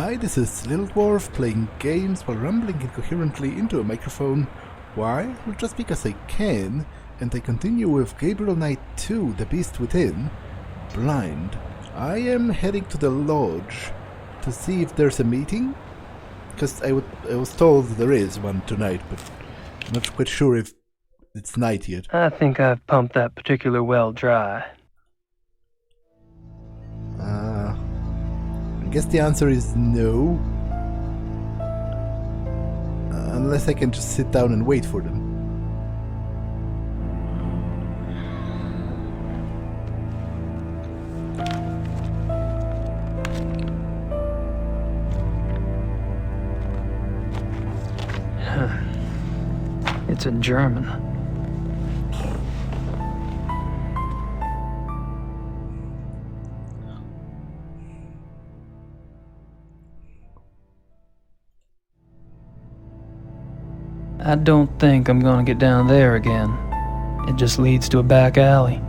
Hi, this is Little Dwarf playing games while rambling incoherently into a microphone. Why? Well, just because I can, and I continue with Gabriel Knight 2, The Beast Within, blind. I am heading to the lodge to see if there's a meeting, because I was told there is one tonight, but I'm not quite sure if it's night yet. I think I've pumped that particular well dry. I guess the answer is no. Unless I can just sit down and wait for them. It's in German. I don't think I'm gonna get down there again. It just leads to a back alley.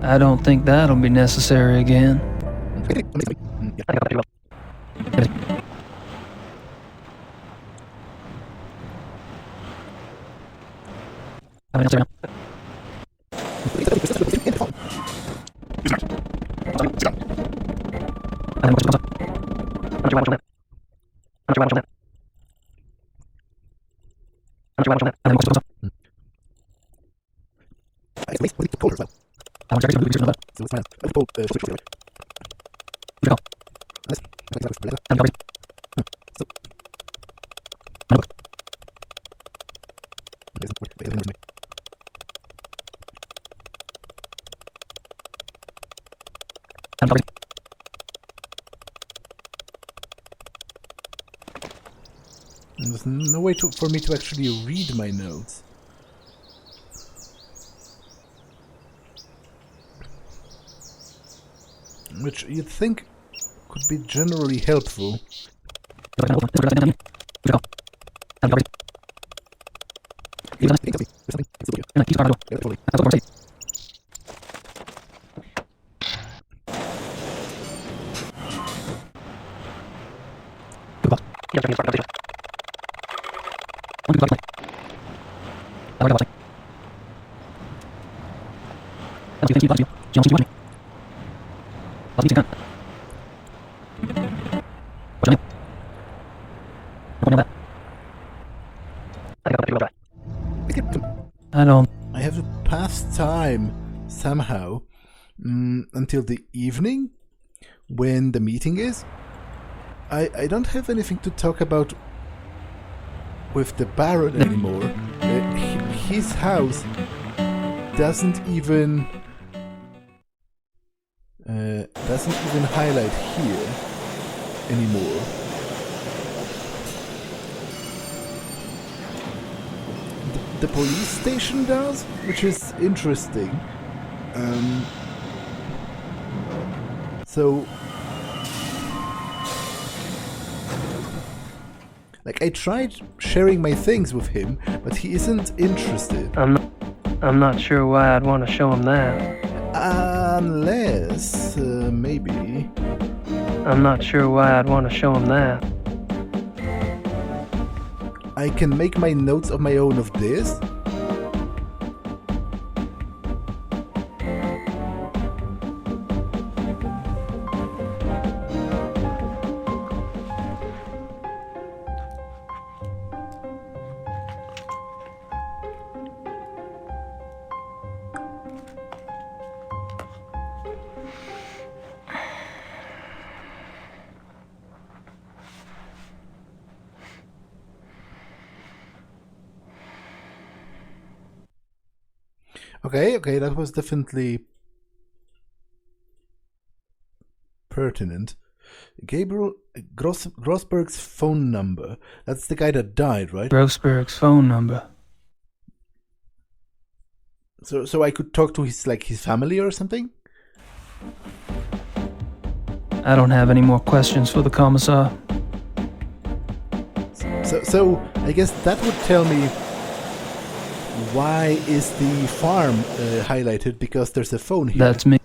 I don't think that'll be necessary again. There's no way for me to actually read my notes. Which you'd think could be generally helpful. I have to pass time somehow until the evening when the meeting is. I don't have anything to talk about with the Baron anymore. His house doesn't even highlight here anymore. The police station does, which is interesting. So, like, I tried sharing my things with him, but he isn't interested. I'm not sure why I'd want to show him that. Unless, maybe. I'm not sure why I'd want to show him that. I can make my notes of my own of this. Okay, that was definitely pertinent. Gabriel Grossberg's phone number. That's the guy that died, right? Grossberg's phone number. So I could talk to his family or something? I don't have any more questions for the commissar. So I guess that would tell me why is the farm highlighted, because there's a phone here. That's me.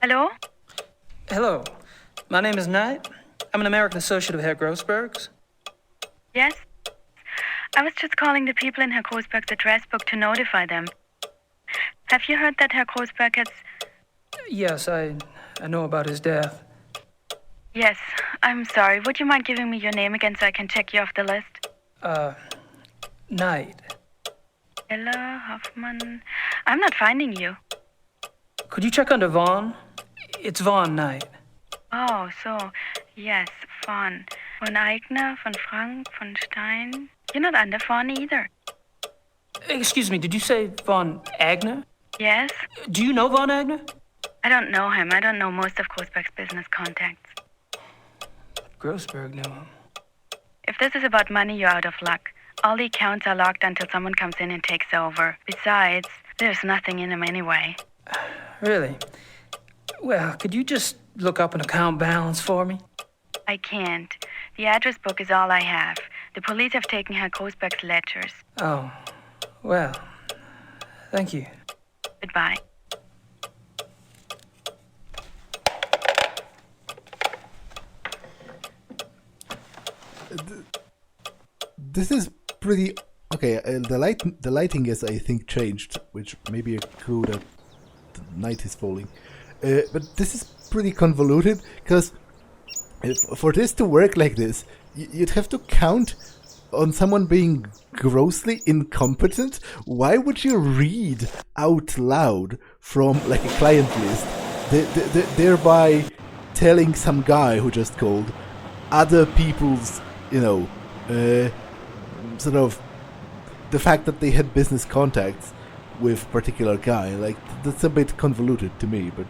Hello? Hello. My name is Knight. I'm an American associate of Herr Grossberg's. Yes? I was just calling the people in Herr Grossberg's address book to notify them. Have you heard that Herr Grossberg has... Yes, I know about his death. Yes, I'm sorry. Would you mind giving me your name again so I can check you off the list? Knight. Ella Hoffman... I'm not finding you. Could you check under Vaughn? It's Vaughn Knight. Oh, so... Yes, Von. Von Eigner, von Frank, von Stein... You're not under Vaughn either. Excuse me, did you say Von Agner? Yes? Do you know Von Agner? I don't know him. I don't know most of Grossberg's business contacts. Grossberg knew him. If this is about money, you're out of luck. All the accounts are locked until someone comes in and takes over. Besides, there's nothing in them anyway. Really? Well, could you just look up an account balance for me? I can't. The address book is all I have. The police have taken Herr Grossberg's ledgers. Oh, well, thank you. Goodbye. This is pretty okay. The lighting is, I think, changed, which may be a clue that the night is falling. But this is pretty convoluted because for this to work like this, you'd have to count on someone being grossly incompetent. Why would you read out loud from like a client list, thereby telling some guy who just called other people's, sort of the fact that they had business contacts with particular guy? Like, that's a bit convoluted to me, but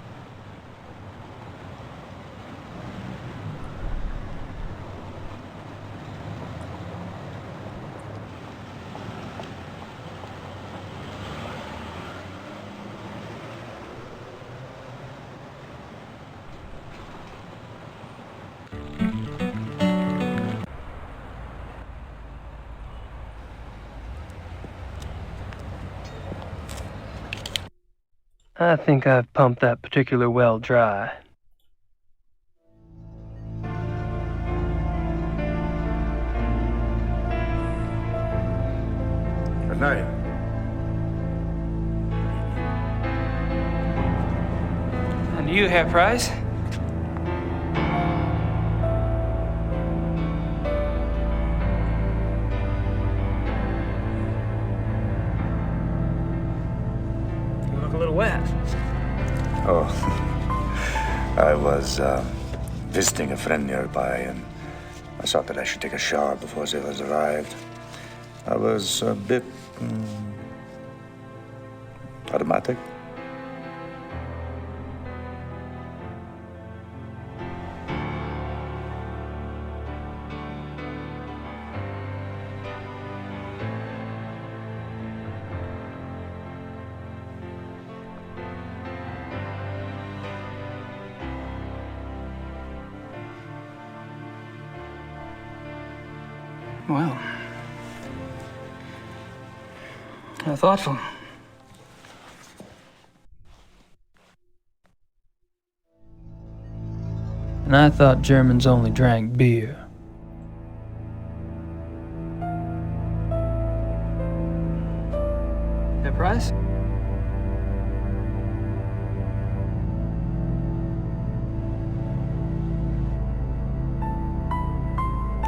I think I've pumped that particular well dry. Good night. And you, Herr Price? You look a little wet. Oh, I was visiting a friend nearby, and I thought that I should take a shower before the others arrived. I was a bit automatic. Well, how thoughtful. And I thought Germans only drank beer. Herr Price?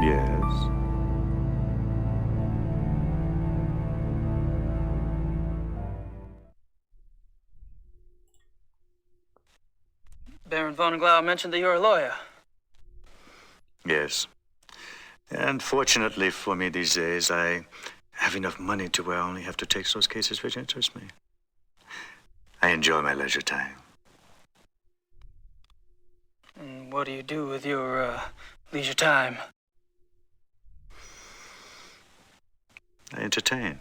Yes. Baron von Glau mentioned that you're a lawyer. Yes. And fortunately for me these days, I have enough money to where I only have to take those cases which interest me. I enjoy my leisure time. And what do you do with your leisure time? I entertain.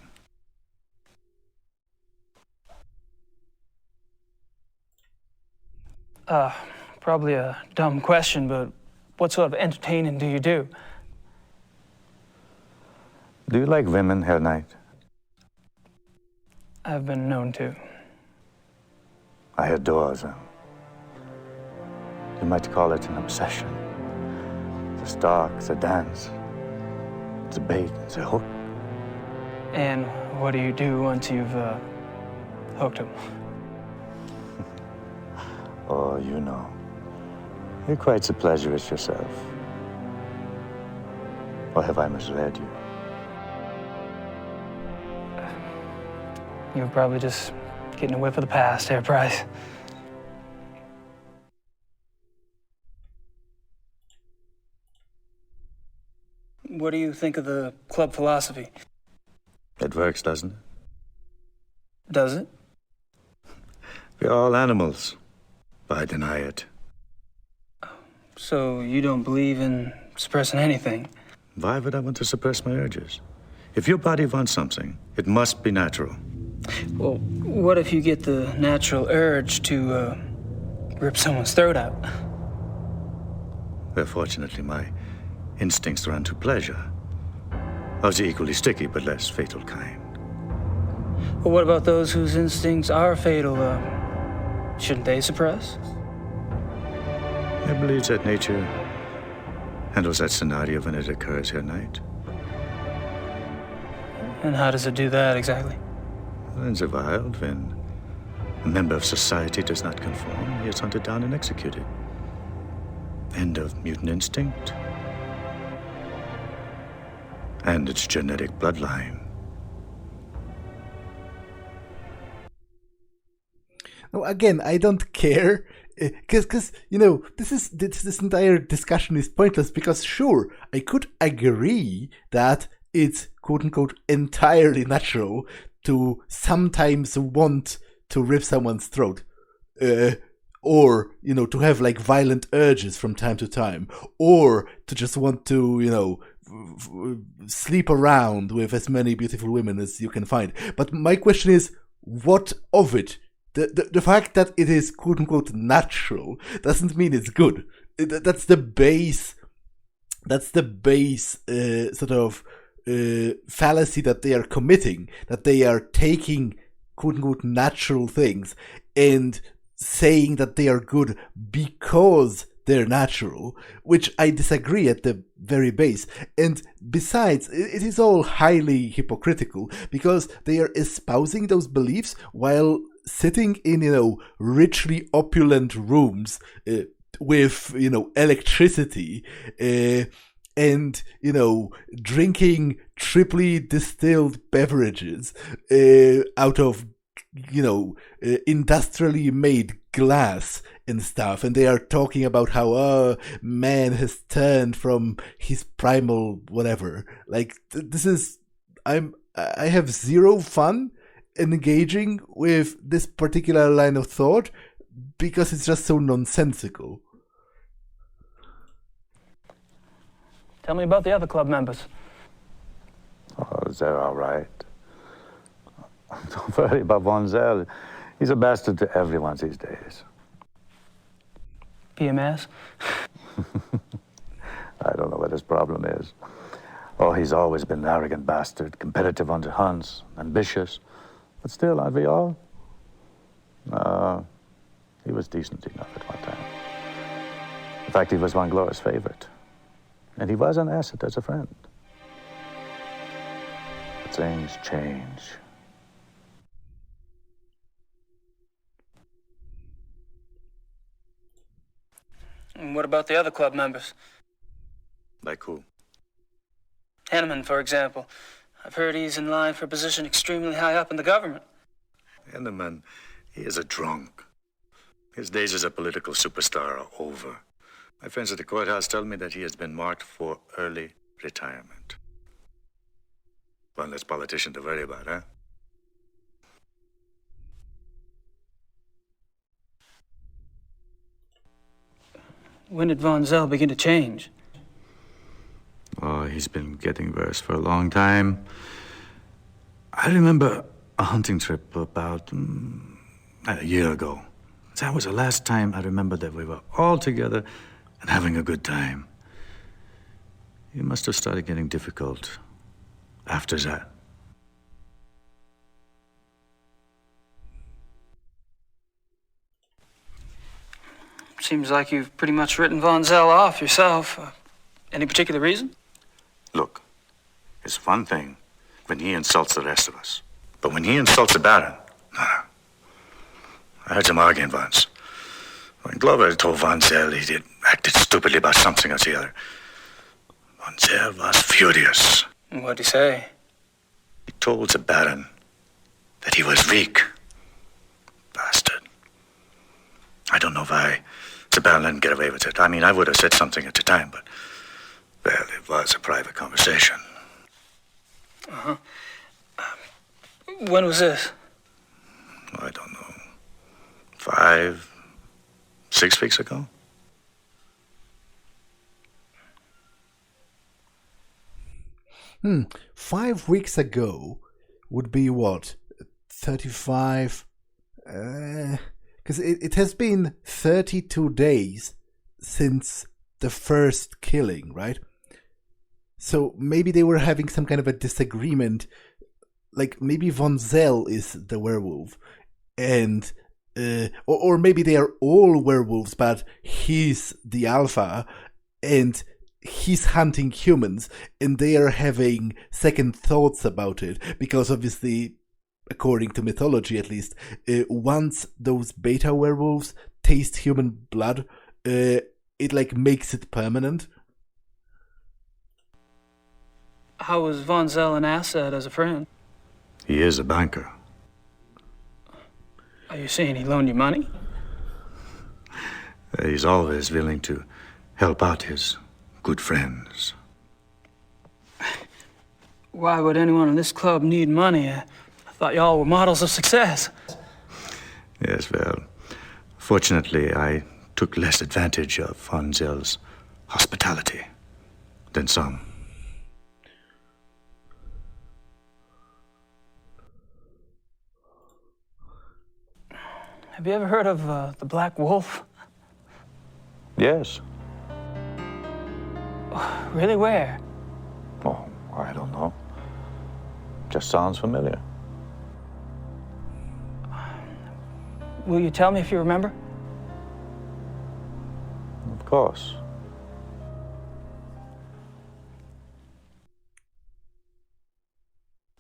Probably a dumb question, but what sort of entertaining do you do? Do you like women, Herr Knight? I've been known to. I adore them. You might call it an obsession. It's a stalk, it's a dance. It's a bait, it's a hook. And what do you do once you've hooked him? Oh, you know. You're quite the pleasurist yourself. Or have I misled you? You're probably just getting a whiff of the past, Herr Price. What do you think of the club philosophy? It works, doesn't it? Does it? We're all animals, but I deny it. So you don't believe in suppressing anything? Why would I want to suppress my urges? If your body wants something, it must be natural. Well, what if you get the natural urge to rip someone's throat out? Well, fortunately, my instincts run to pleasure. Of the equally sticky but less fatal kind. Well, what about those whose instincts are fatal? Shouldn't they suppress? I believe that nature handles that scenario when it occurs, Herr Knight. And how does it do that exactly? In the wild, when a member of society does not conform, he is hunted down and executed. End of mutant instinct. And its genetic bloodline. Now, again, I don't care, because you know, this entire discussion is pointless, because sure, I could agree that it's quote-unquote entirely natural to sometimes want to rip someone's throat, or, you know, to have like violent urges from time to time, or to just want to, you know, sleep around with as many beautiful women as you can find. But my question is, what of it? The fact that it is quote unquote natural doesn't mean it's good. That's the base. That's the base sort of fallacy that they are committing. That they are taking quote unquote natural things and saying that they are good because they're natural, which I disagree at the very base. And besides, it is all highly hypocritical because they are espousing those beliefs while sitting in, you know, richly opulent rooms with, you know, electricity and, you know, drinking triply distilled beverages out of, you know, industrially made glass and stuff, and they are talking about how man has turned from his primal whatever. Like this is, I have zero fun engaging with this particular line of thought because it's just so nonsensical. Tell me about the other club members. Oh, they're all right. Don't worry about Von Zell. He's a bastard to everyone these days. PMS? I don't know what his problem is. Oh, he's always been an arrogant bastard, competitive on the hunts, ambitious. But still, aren't we all? He was decent enough at one time. In fact, he was Von Glor's favorite. And he was an asset as a friend. But things change. And what about the other club members? Like who? Henneman, for example. I've heard he's in line for a position extremely high up in the government. Henneman, he is a drunk. His days as a political superstar are over. My friends at the courthouse tell me that he has been marked for early retirement. One less politician to worry about, huh? When did Von Zell begin to change? Oh, he's been getting worse for a long time. I remember a hunting trip about a year ago. That was the last time I remember that we were all together and having a good time. He must have started getting difficult after that. Seems like you've pretty much written Von Zell off yourself. Any particular reason? Look, it's one thing when he insults the rest of us. But when he insults the Baron, no. I heard them arguing once. When Glover told Von Zell he acted stupidly about something or the other, Von Zell was furious. What'd he say? He told the Baron that he was weak. Bastard. I don't know why the Baron didn't get away with it. I mean, I would have said something at the time, but, well, it was a private conversation. Uh-huh. When was this? I don't know. 5, 6 weeks ago? Hmm. 5 weeks ago would be what? 35? Because it has been 32 days since the first killing, right? So maybe they were having some kind of a disagreement. Like maybe Von Zell is the werewolf, and or maybe they are all werewolves, but he's the alpha, and he's hunting humans, and they are having second thoughts about it because obviously, according to mythology at least, once those beta werewolves taste human blood, it like makes it permanent. How was Von Zell an asset as a friend? He is a banker. Are you saying he loaned you money? He's always willing to help out his good friends. Why would anyone in this club need money? I thought y'all were models of success. Yes, well, fortunately, I took less advantage of Von Zell's hospitality than some. Have you ever heard of the Black Wolf? Yes. Really, where? Oh, I don't know. Just sounds familiar. Will you tell me if you remember? Of course.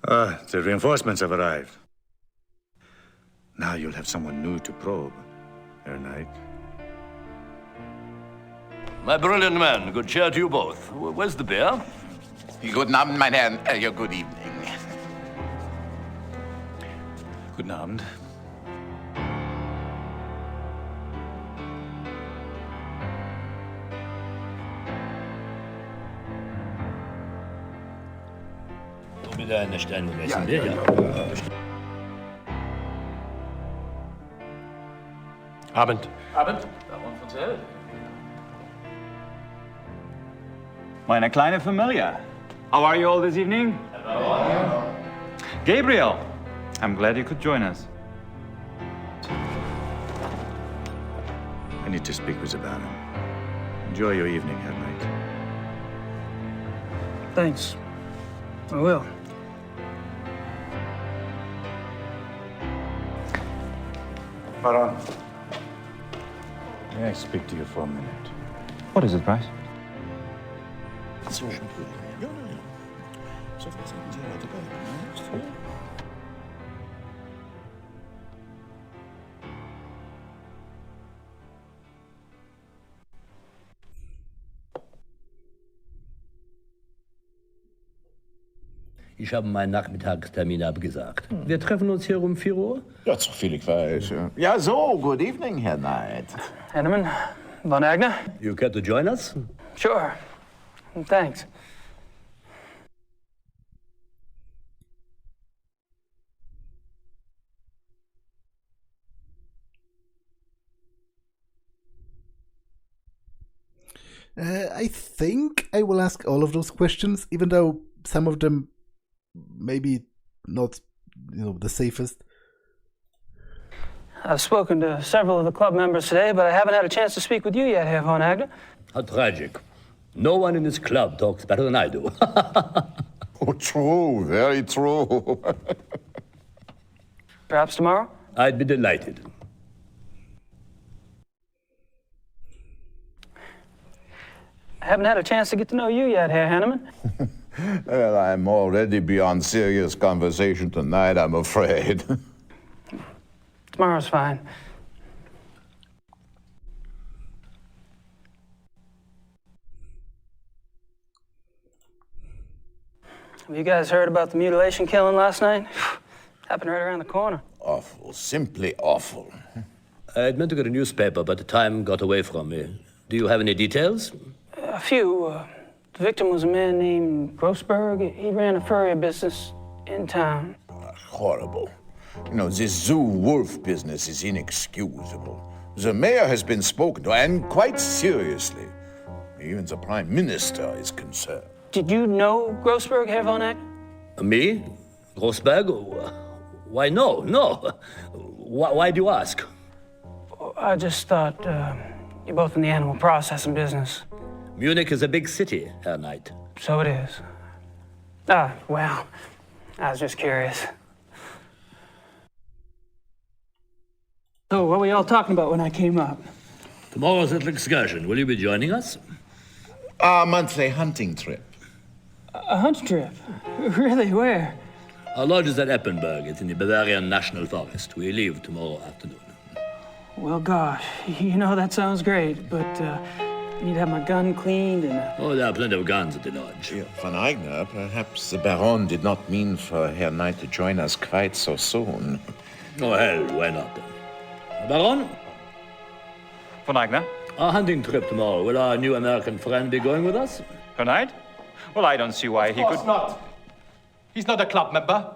The reinforcements have arrived. Now you'll have someone new to probe, Herr Knight. My brilliant man, good cheer to you both. Where's the beer? Guten Abend, mein Herr. Good evening. Guten Abend. Wieder eine Stelle messen, Ja. Abend. Abend. Baron von Zell. Meine kleine Familie. How are you all this evening? Hello. Gabriel, I'm glad you could join us. I need to speak with the Baron. Enjoy your evening, Herr Knight. Thanks. I will. Baron, may I speak to you for a minute? What is it, Bryce? Ich habe meinen Nachmittagstermin abgesagt. Wir treffen uns hier um 4 Uhr? Ja, so viel ich weiß. Ja, so, good evening, Herr Knight. Henneman, Von Agner? You care to join us? Sure. Thanks. I think I will ask all of those questions, even though some of them maybe not, the safest. I've spoken to several of the club members today, but I haven't had a chance to speak with you yet, Herr Von Agner. How tragic. No one in this club talks better than I do. Oh, true, very true. Perhaps tomorrow? I'd be delighted. haven't had a chance to get to know you yet, Herr Hanneman. Well, I'm already beyond serious conversation tonight, I'm afraid. Tomorrow's fine. Have you guys heard about the mutilation killing last night? Happened right around the corner. Awful, simply awful. I'd meant to get a newspaper, but the time got away from me. Do you have any details? A few. The victim was a man named Grossberg. He ran a furrier business in town. Horrible. You know, this zoo wolf business is inexcusable. The mayor has been spoken to, and quite seriously. Even the prime minister is concerned. Did you know Grossberg, Herr von Eck? Me? Grossberg? Why, no. Why do you ask? I just thought you're both in the animal processing business. Munich is a big city, Herr Knight. So it is. Well, I was just curious. So, what were y'all talking about when I came up? Tomorrow's little excursion. Will you be joining us? Our monthly hunting trip. A hunt trip? Really? Where? Our lodge is at Eppenberg. It's in the Bavarian National Forest. We leave tomorrow afternoon. Well, gosh, that sounds great, but I need to have my gun cleaned and... Oh, there are plenty of guns at the lodge. Yeah, Von Eigner, perhaps the Baron did not mean for Herr Knight to join us quite so soon. Oh, hell, why not? Baron? Von Eigner? Our hunting trip tomorrow. Will our new American friend be going with us? Tonight? Well, I don't see why he could... Of course not. He's not a club member.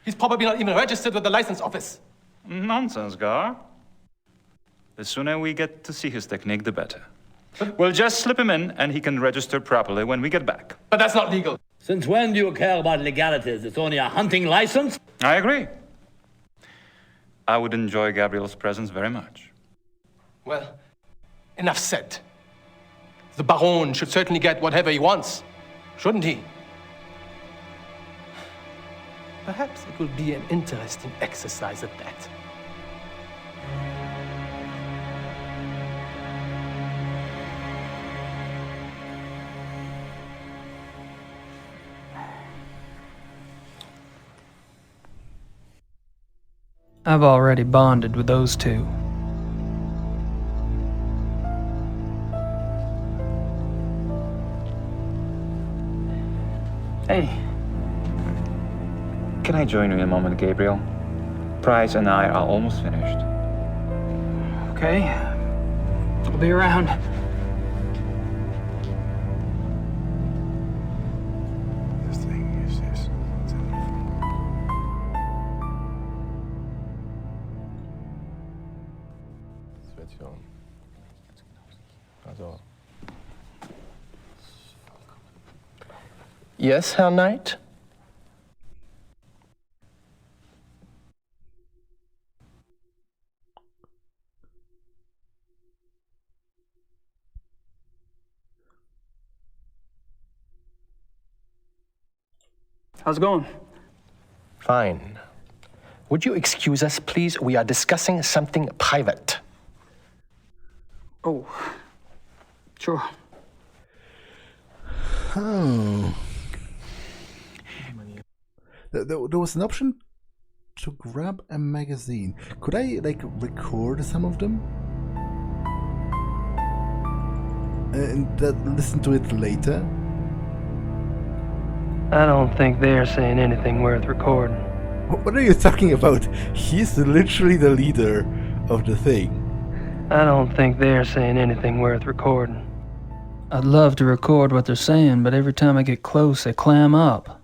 He's probably not even registered with the license office. Nonsense, Gar. The sooner we get to see his technique, the better. We'll just slip him in, and he can register properly when we get back. But that's not legal. Since when do you care about legalities? It's only a hunting license? I agree. I would enjoy Gabriel's presence very much. Well, enough said. The Baron should certainly get whatever he wants, shouldn't he? Perhaps it will be an interesting exercise at that. I've already bonded with those two. Hey. Can I join you in a moment, Gabriel? Price and I are almost finished. Okay. I'll be around. This thing is this. Yes, Herr Knight? How's it going? Fine. Would you excuse us, please? We are discussing something private. Oh. Sure. Oh. There was an option to grab a magazine. Could I, record some of them? And listen to it later? I don't think they're saying anything worth recording. What are you talking about? He's literally the leader of the thing. I don't think they're saying anything worth recording. I'd love to record what they're saying, but every time I get close, they clam up.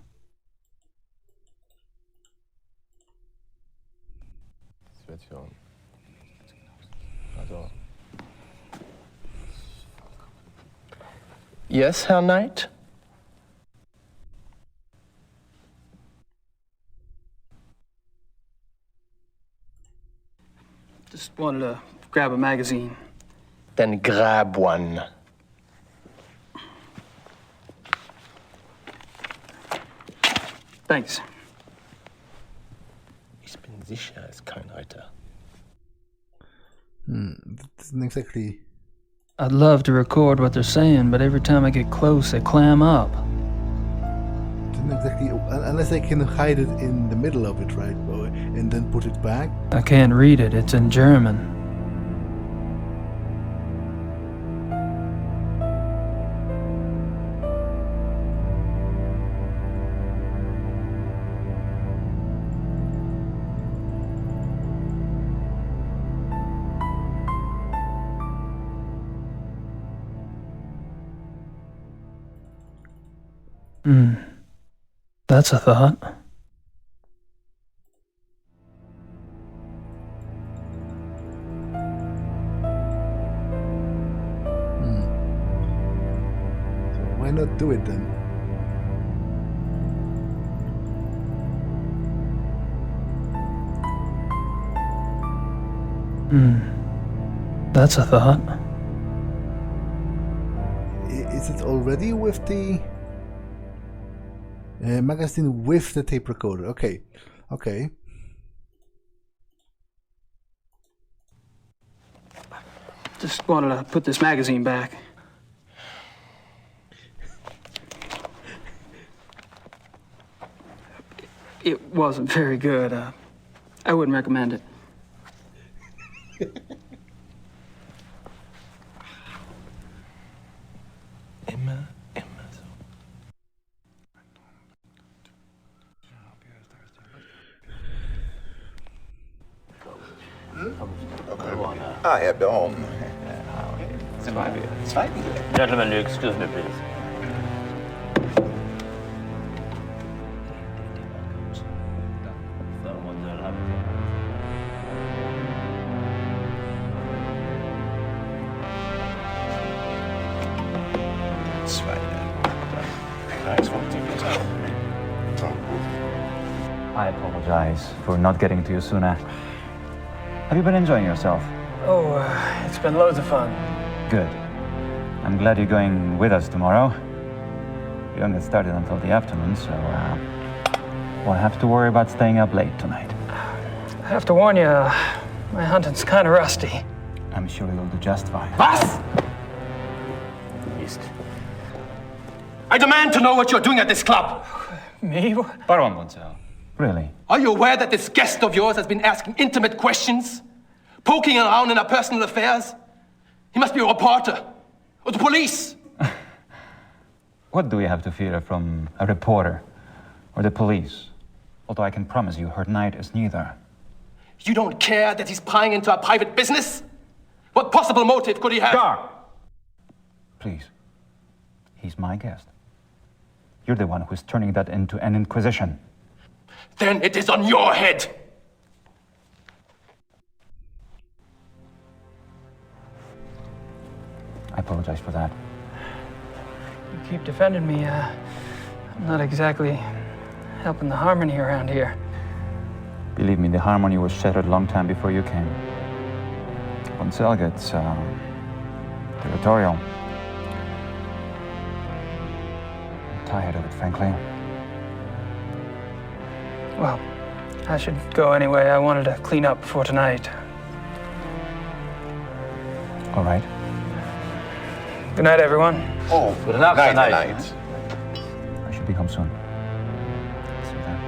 Yes, Herr Knight? Just wanted to grab a magazine. Then grab one. Thanks. Ich bin sicher, es ist kein Reiter. That doesn't exactly I'd love to record what they're saying, but every time I get close, they clam up. Didn't exactly, unless I can hide it in the middle of it, right? And then put it back. I can't read it, it's in German. That's a thought. So why not do it then? That's a thought. Is it already with the magazine with the tape recorder? Okay. Just wanted to put this magazine back. It wasn't very good. I wouldn't recommend it. Emma. I have the home. Gentlemen, excuse me, please. I apologize for not getting to you sooner. Have you been enjoying yourself? Oh, it's been loads of fun. Good. I'm glad you're going with us tomorrow. You don't get started until the afternoon, so won't have to worry about staying up late tonight. I have to warn you, my hunting's kind of rusty. I'm sure you'll do just fine. Was? Mist. I demand to know what you're doing at this club. Me? Baron Monsell. Really? Are you aware that this guest of yours has been asking intimate questions? Poking around in our personal affairs? He must be a reporter. Or the police. What do we have to fear from a reporter or the police? Although I can promise you, her Knight is neither. You don't care that he's prying into our private business? What possible motive could he have? Gar! Please. He's my guest. You're the one who's turning that into an inquisition. Then it is on your head. I apologize for that. You keep defending me. I'm not exactly helping the harmony around here. Believe me, the harmony was shattered a long time before you came. Monsell gets territorial. I'm tired of it, frankly. Well, I should go anyway. I wanted to clean up before tonight. All right. Good night, everyone. Oh, Good enough tonight. I should be home soon. See you then.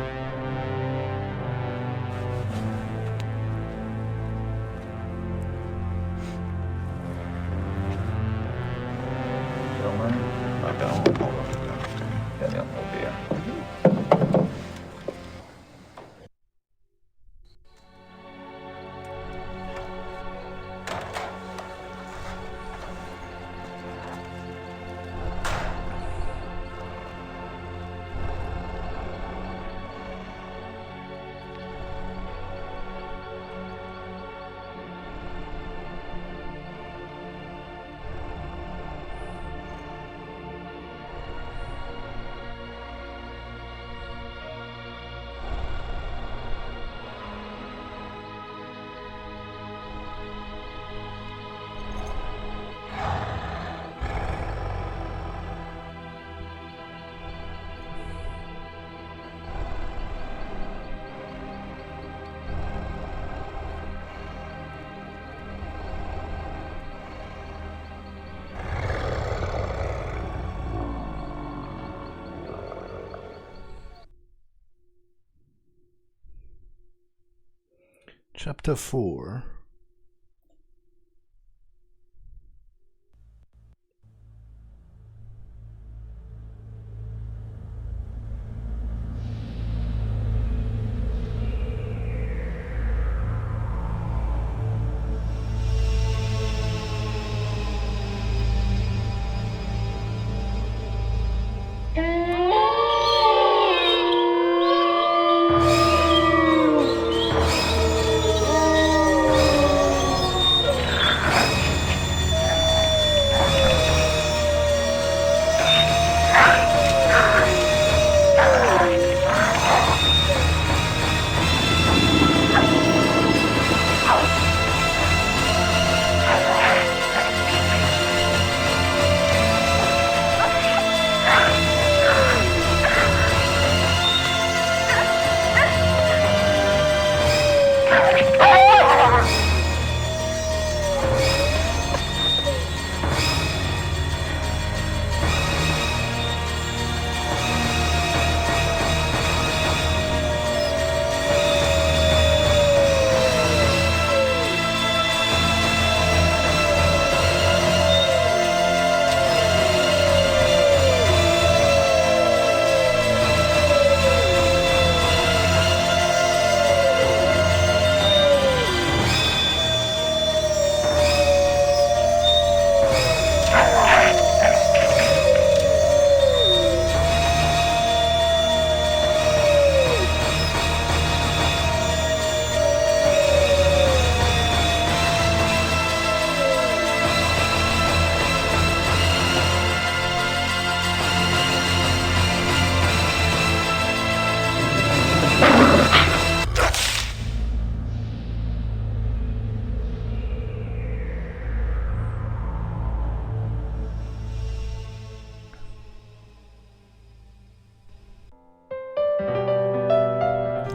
Chapter 4.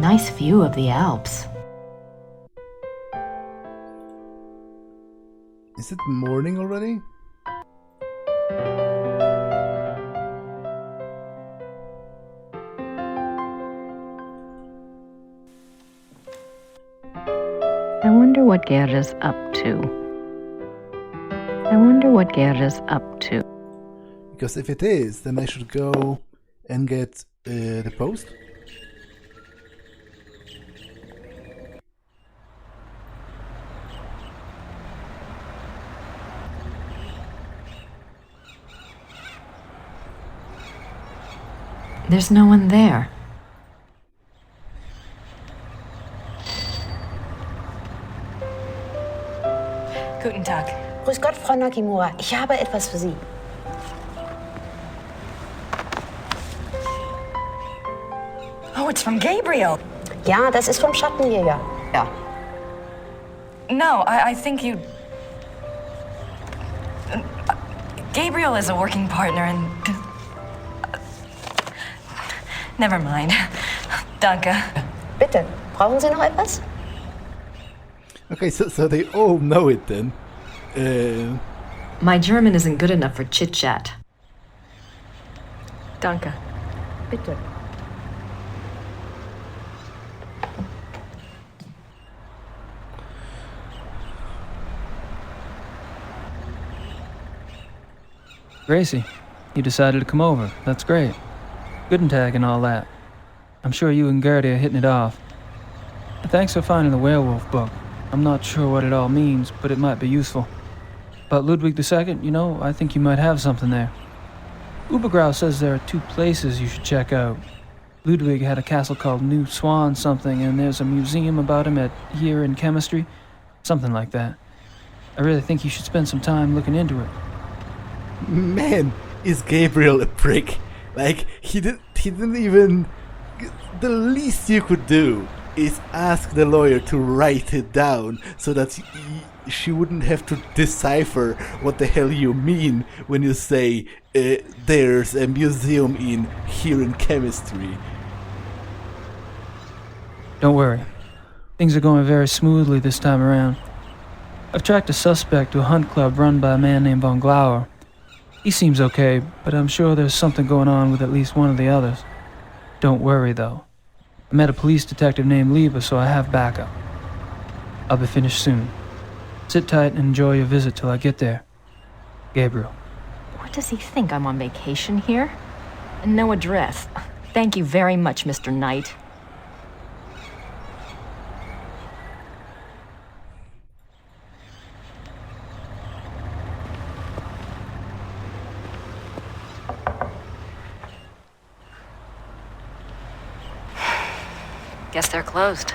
Nice view of the Alps. Is it morning already? I wonder what Gerda's up to. I wonder what Gerda's up to. Because if it is, then I should go and get the post. There's no one there. Guten Tag. Grüß Gott, Frau Nakimura. Ich habe etwas für Sie. Oh, it's from Gabriel. Ja, das ist vom Schattenjäger. Ja. No, I think you... Gabriel is a working partner and... Never mind. Danke. Bitte, brauchen Sie noch etwas? Okay, so they all know it then. My German isn't good enough for chit-chat. Danke. Bitte. Gracie, you decided to come over. That's great. Guten Tag and all that. I'm sure you and Gertie are hitting it off. Thanks for finding the werewolf book. I'm not sure what it all means, but it might be useful. About Ludwig II, you know, I think you might have something there. Ubergrau says there are 2 places you should check out. Ludwig had a castle called New Swan something, and there's a museum about him here in chemistry. Something like that. I really think you should spend some time looking into it. Man, is Gabriel a prick? Like, he didn't even... The least you could do is ask the lawyer to write it down so that she wouldn't have to decipher what the hell you mean when you say there's a museum here in chemistry. Don't worry. Things are going very smoothly this time around. I've tracked a suspect to a hunt club run by a man named Von Glauer. He seems okay, but I'm sure there's something going on with at least one of the others. Don't worry, though. I met a police detective named Lieber, so I have backup. I'll be finished soon. Sit tight and enjoy your visit till I get there. Gabriel. What does he think? I'm on vacation here? And no address. Thank you very much, Mr. Knight. Guess they're closed.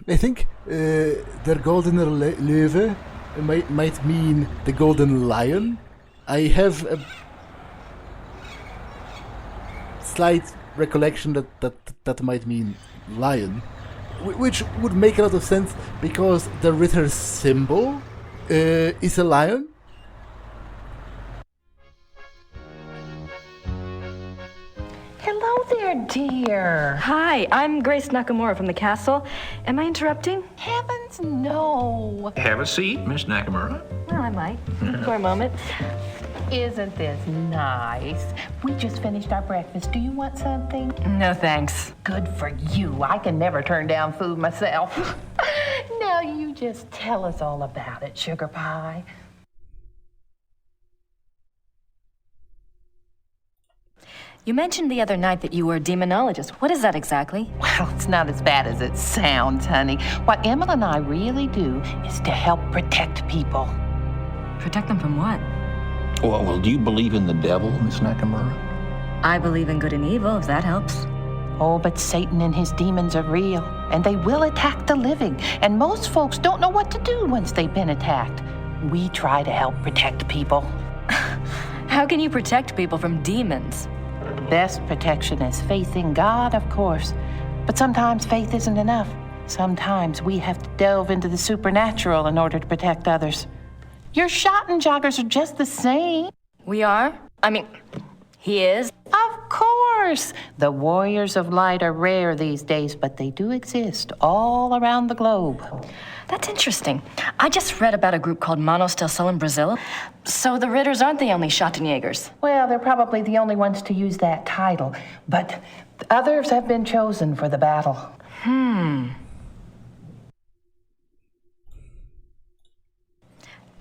I think der golden löwe might mean the golden lion. I have a slight recollection that might mean lion, which would make a lot of sense because the Ritter's symbol is a lion. Hello there, dear. Hi, I'm Grace Nakimura from the castle. Am I interrupting? Heavens, no. Have a seat, Miss Nakimura. Well, I might. For a moment. Isn't this nice? We just finished our breakfast. Do you want something? No, thanks. Good for you. I can never turn down food myself. Now you just tell us all about it, Sugar Pie. You mentioned the other night that you were a demonologist. What is that exactly? Well, it's not as bad as it sounds, honey. What Emma and I really do is to help protect people. Protect them from what? Well, do you believe in the devil, Miss Nakimura? I believe in good and evil, if that helps. Oh, but Satan and his demons are real, and they will attack the living. And most folks don't know what to do once they've been attacked. We try to help protect people. How can you protect people from demons? Best protection is faith in God, of course. But sometimes faith isn't enough. Sometimes we have to delve into the supernatural in order to protect others. Your Schattenjägers are just the same. We are? I mean, he is? Of course. The warriors of light are rare these days, but they do exist all around the globe. That's interesting. I just read about a group called Manos del Sol in Brazil. So the Ridders aren't the only Schattenjägers. Well, they're probably the only ones to use that title, but others have been chosen for the battle.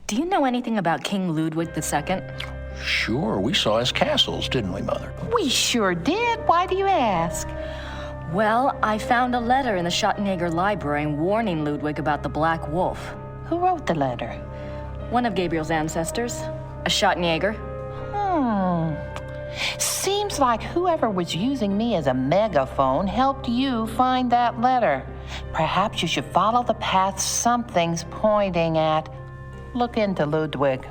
Do you know anything about King Ludwig II? Sure, we saw his castles, didn't we, Mother? We sure did. Why do you ask? Well, I found a letter in the Schattenjäger library warning Ludwig about the Black Wolf. Who wrote the letter? One of Gabriel's ancestors, a Schattenjäger. Seems like whoever was using me as a megaphone helped you find that letter. Perhaps you should follow the path something's pointing at. Look into Ludwig.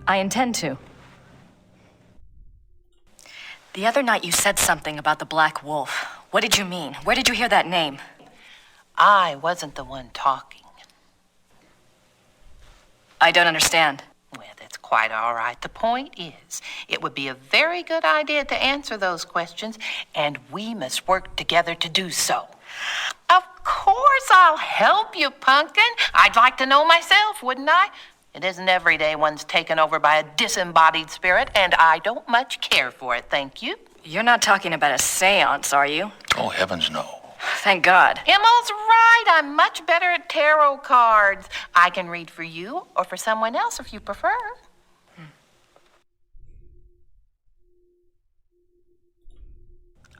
I intend to. The other night you said something about the Black Wolf. What did you mean? Where did you hear that name? I wasn't the one talking. I don't understand. Well, that's quite all right. The point is, it would be a very good idea to answer those questions, and we must work together to do so. Of course I'll help you, Pumpkin. I'd like to know myself, wouldn't I? It isn't every day one's taken over by a disembodied spirit, and I don't much care for it, thank you. You're not talking about a seance, are you? Oh, heavens, no. Thank God. Emma's right. I'm much better at tarot cards. I can read for you or for someone else if you prefer.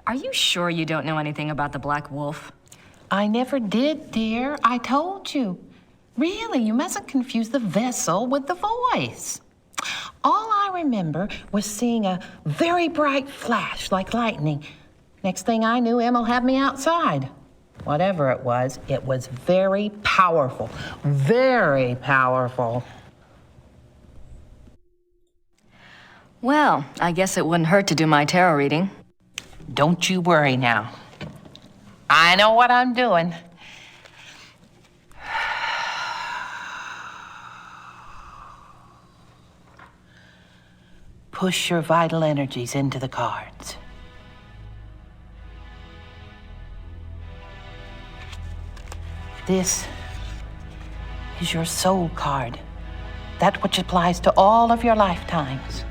Are you sure you don't know anything about the Black Wolf? I never did, dear. I told you. Really, you mustn't confuse the vessel with the voice. All I remember was seeing a very bright flash like lightning. Next thing I knew, Emma had me outside. Whatever it was very powerful. Very powerful. Well, I guess it wouldn't hurt to do my tarot reading. Don't you worry now. I know what I'm doing. Push your vital energies into the cards. This is your soul card, that which applies to all of your lifetimes.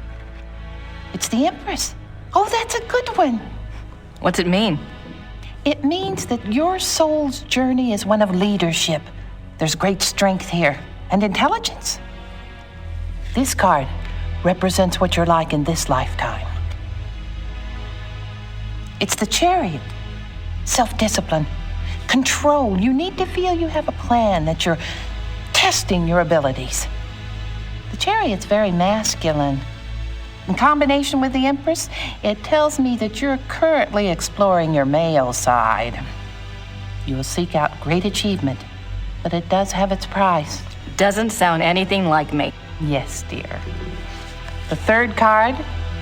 It's the Empress. Oh, that's a good one. What's it mean? It means that your soul's journey is one of leadership. There's great strength here and intelligence. This card represents what you're like in this lifetime. It's the Chariot. Self-discipline, control. You need to feel you have a plan, that you're testing your abilities. The Chariot's very masculine. In combination with the Empress, it tells me that you're currently exploring your male side. You will seek out great achievement, but it does have its price. Doesn't sound anything like me. Yes, dear. The third card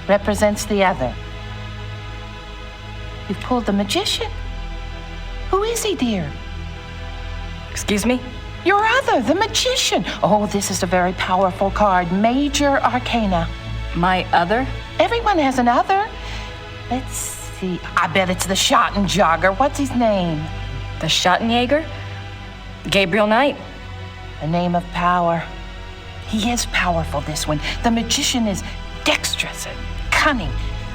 represents the other. You've pulled the Magician. Who is he, dear? Excuse me? Your other, the Magician. Oh, this is a very powerful card. Major Arcana. My other? Everyone has an other. Let's see. I bet it's the Schattenjäger. What's his name? The Schattenjäger? Gabriel Knight. A name of power. He is powerful, this one. The Magician is dexterous and cunning,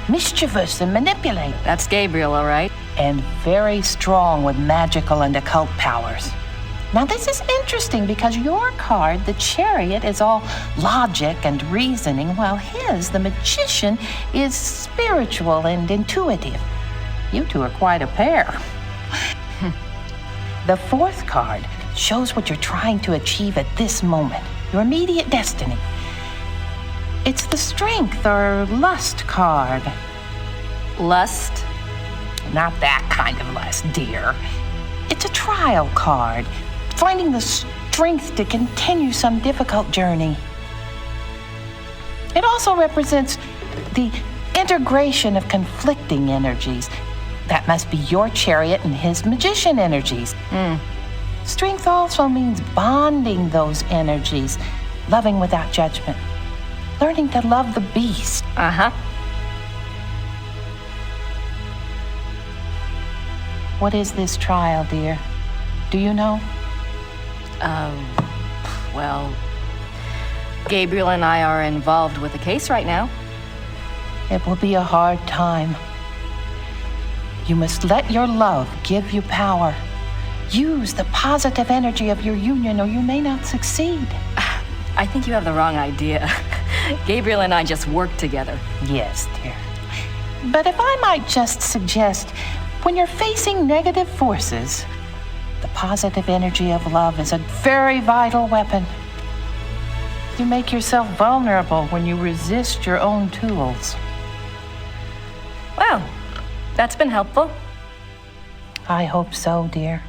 mischievous and manipulative. That's Gabriel, all right. And very strong with magical and occult powers. Now, this is interesting because your card, the Chariot, is all logic and reasoning, while his, the Magician, is spiritual and intuitive. You two are quite a pair. The fourth card shows what you're trying to achieve at this moment, your immediate destiny. It's the Strength or Lust card. Lust? Not that kind of lust, dear. It's a trial card, finding the strength to continue some difficult journey. It also represents the integration of conflicting energies. That must be your Chariot and his Magician energies. Strength also means bonding those energies, loving without judgment, learning to love the beast. Uh-huh. What is this trial, dear? Do you know? Well, Gabriel and I are involved with a case right now. It will be a hard time. You must let your love give you power. Use the positive energy of your union or you may not succeed. I think you have the wrong idea. Gabriel and I just work together. Yes, dear. But if I might just suggest, when you're facing negative forces, the positive energy of love is a very vital weapon. You make yourself vulnerable when you resist your own tools. Well, that's been helpful. I hope so, dear.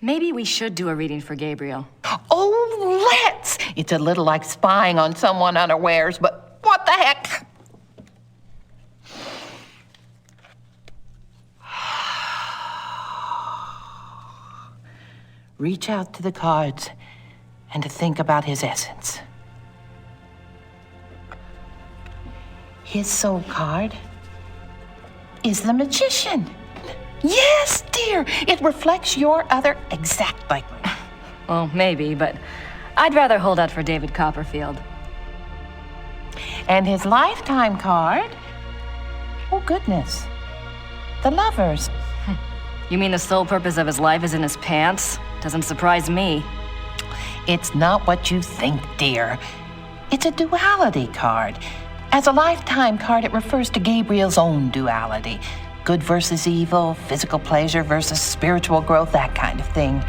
Maybe we should do a reading for Gabriel. Oh, let's! It's a little like spying on someone unawares, but what the heck? Reach out to the cards and to think about his essence. His soul card is the Magician. Yes, dear, it reflects your other exactly. Well, maybe, but I'd rather hold out for David Copperfield. And his lifetime card? Oh, goodness. The Lovers. You mean the sole purpose of his life is in his pants? Doesn't surprise me. It's not what you think, dear. It's a duality card. As a lifetime card, it refers to Gabriel's own duality. Good versus evil, physical pleasure versus spiritual growth, that kind of thing.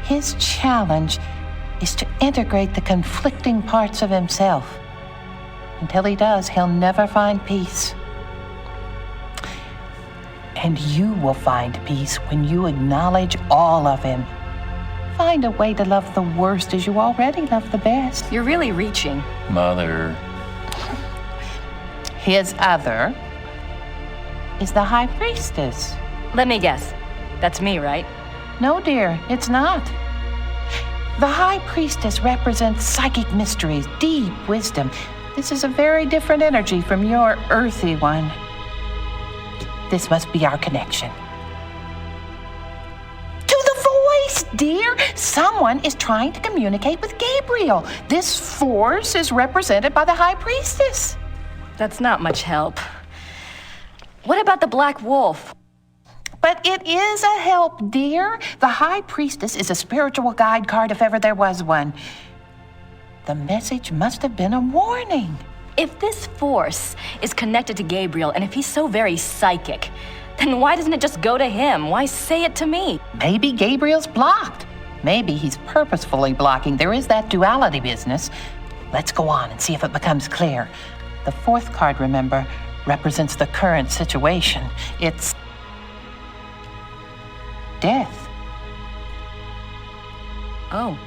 His challenge is to integrate the conflicting parts of himself. Until he does, he'll never find peace. And you will find peace when you acknowledge all of him. Find a way to love the worst as you already love the best. You're really reaching. Mother. His other is the High Priestess. Let me guess. That's me, right? No, dear, it's not. The High Priestess represents psychic mysteries, deep wisdom. This is a very different energy from your earthy one. This must be our connection. dear. Someone is trying to communicate with Gabriel. This force is represented by the High Priestess. That's not much help. What about the Black Wolf? But it is a help, dear. The High Priestess is a spiritual guide card if ever there was one. The message must have been a warning. If this force is connected to Gabriel, and if he's so very psychic, then why doesn't it just go to him? Why say it to me? Maybe Gabriel's blocked. Maybe he's purposefully blocking. There is that duality business. Let's go on and see if it becomes clear. The fourth card, remember, represents the current situation. It's death. Oh.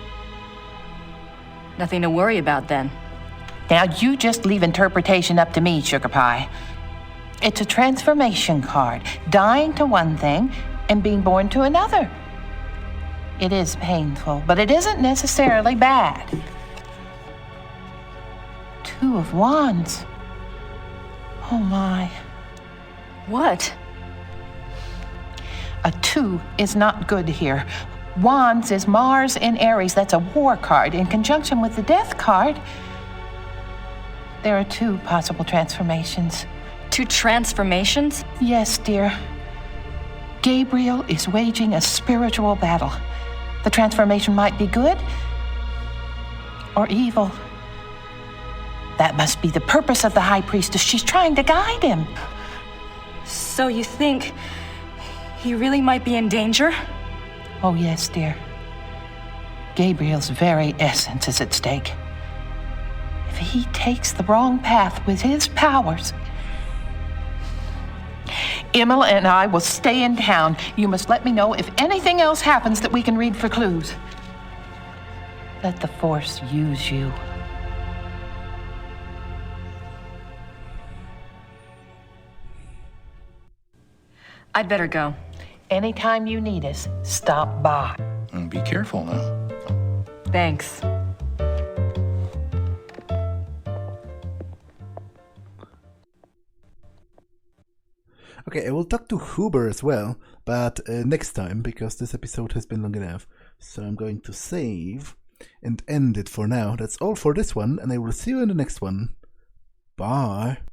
Nothing to worry about then. Now you just leave interpretation up to me, Sugar Pie. It's a transformation card, dying to one thing and being born to another. It is painful, but it isn't necessarily bad. Two of Wands. Oh my. What? A 2 is not good here. Wands is Mars in Aries. That's a war card. In conjunction with the death card, there are 2 possible transformations. 2 transformations? Yes, dear. Gabriel is waging a spiritual battle. The transformation might be good or evil. That must be the purpose of the High Priestess. She's trying to guide him. So you think he really might be in danger? Oh, yes, dear. Gabriel's very essence is at stake. If he takes the wrong path with his powers, Emma and I will stay in town. You must let me know if anything else happens that we can read for clues. Let the Force use you. I'd better go. Anytime you need us, stop by. And be careful now. Thanks. Okay, I will talk to Huber as well, but next time, because this episode has been long enough. So I'm going to save and end it for now. That's all for this one, and I will see you in the next one. Bye.